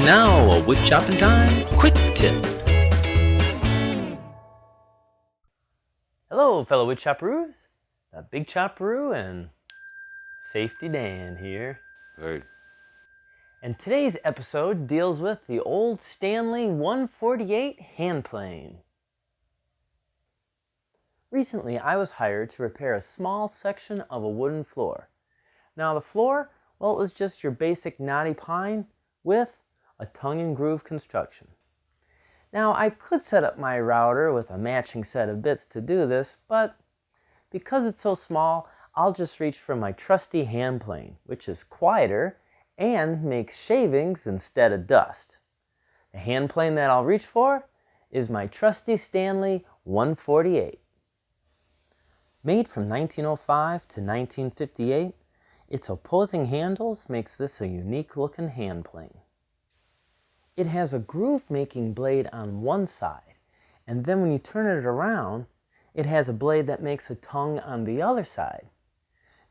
now, a wood chopping time quick tip. Hello, fellow wood chopperoos. The Big Chopperoo and Safety Dan here. Hey. And today's episode deals with the old Stanley 148 hand plane. Recently, I was hired to repair a small section of a wooden floor. Now the floor, well, it was just your basic knotty pine with a tongue and groove construction. Now I could set up my router with a matching set of bits to do this, but because it's so small, I'll just reach for my trusty hand plane, which is quieter and makes shavings instead of dust. The hand plane that I'll reach for is my trusty Stanley 148. Made from 1905 to 1958, its opposing handles makes this a unique looking hand plane. It has a groove-making blade on one side, and then when you turn it around, it has a blade that makes a tongue on the other side.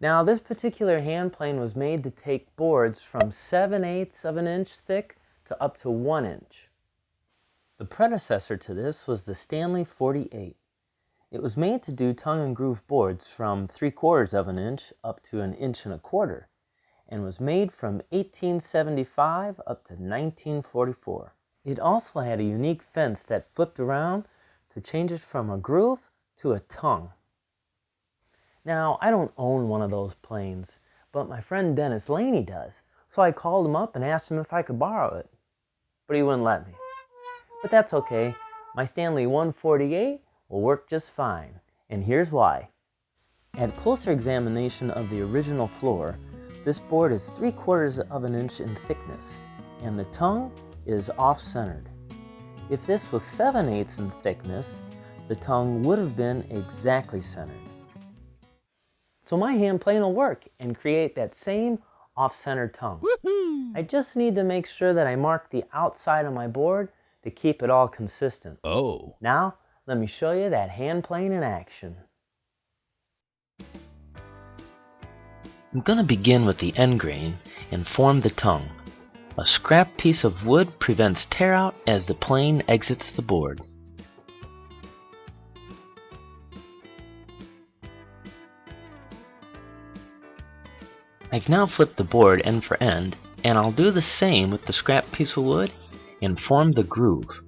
Now, this particular hand plane was made to take boards from 7/8 of an inch thick to up to 1 inch. The predecessor to this was the Stanley 48. It was made to do tongue and groove boards from 3/4 of an inch up to 1 1/4 inches. And was made from 1875 up to 1944. It also had a unique fence that flipped around to change it from a groove to a tongue. Now, I don't own one of those planes, but my friend Dennis Laney does, so I called him up and asked him if I could borrow it. But he wouldn't let me. But that's okay. My Stanley 148 will work just fine, and here's why. At closer examination of the original floor, this board is 3/4 of an inch in thickness, and the tongue is off-centered. If this was 7/8 in thickness, the tongue would have been exactly centered. So my hand plane will work and create that same off-centered tongue. Woohoo! I just need to make sure that I mark the outside of my board to keep it all consistent. Oh. Now, let me show you that hand plane in action. I'm going to begin with the end grain and form the tongue. A scrap piece of wood prevents tear out as the plane exits the board. I've now flipped the board end for end, and I'll do the same with the scrap piece of wood and form the groove.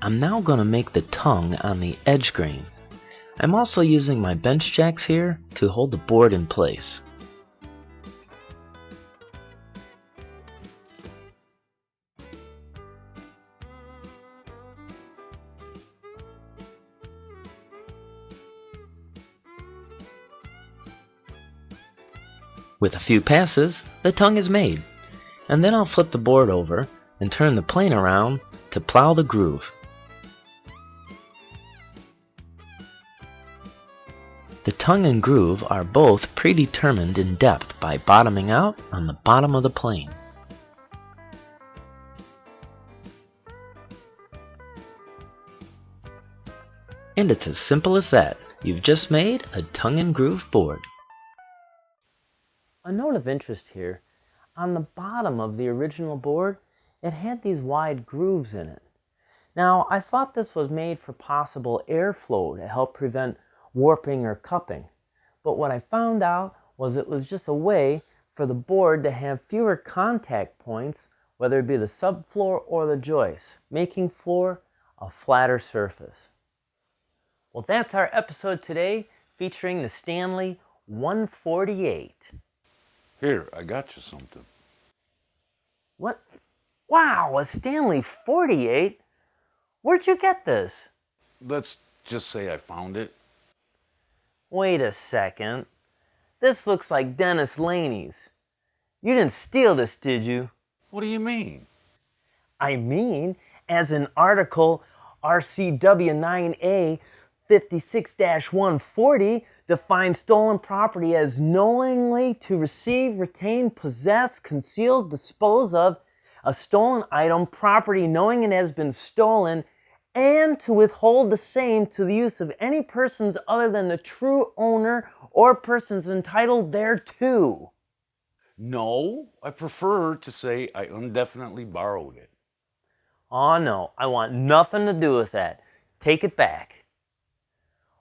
I'm now going to make the tongue on the edge grain. I'm also using my bench jacks here to hold the board in place. With a few passes, the tongue is made, and then I'll flip the board over and turn the plane around to plow the groove. The tongue and groove are both predetermined in depth by bottoming out on the bottom of the plane. And it's as simple as that. You've just made a tongue and groove board. A note of interest here, on the bottom of the original board, it had these wide grooves in it. Now, I thought this was made for possible airflow to help prevent warping or cupping, but what I found out was it was just a way for the board to have fewer contact points, whether it be the subfloor or the joist, making for a flatter surface. Well, that's our episode today featuring the Stanley 148. Here, I got you something. What? Wow, a Stanley 48? Where'd you get this? Let's just say I found it. Wait a second. This looks like Dennis Laney's. You didn't steal this, did you? What do you mean? I mean, as in Article RCW 9A 56-140 define stolen property as knowingly to receive, retain, possess, conceal, dispose of a stolen item, property, knowing it has been stolen, and to withhold the same to the use of any persons other than the true owner or persons entitled thereto. No, I prefer to say I indefinitely borrowed it. Oh no, I want nothing to do with that. Take it back.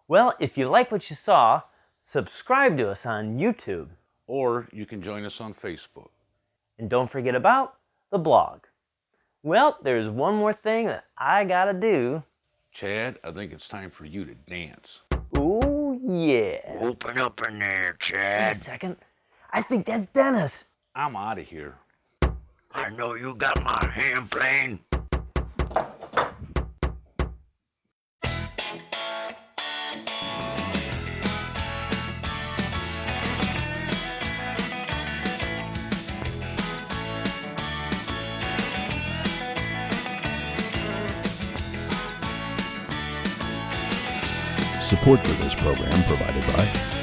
Well, if you like what you saw, subscribe to us on YouTube. Or you can join us on Facebook. And don't forget about the blog. Well, there's one more thing that I gotta do. Chad, I think it's time for you to dance. Ooh, yeah. Open up in there, Wait a Chad. second. I think that's Dennis. I'm out of here. I know you got my hand playing. Support for this program provided by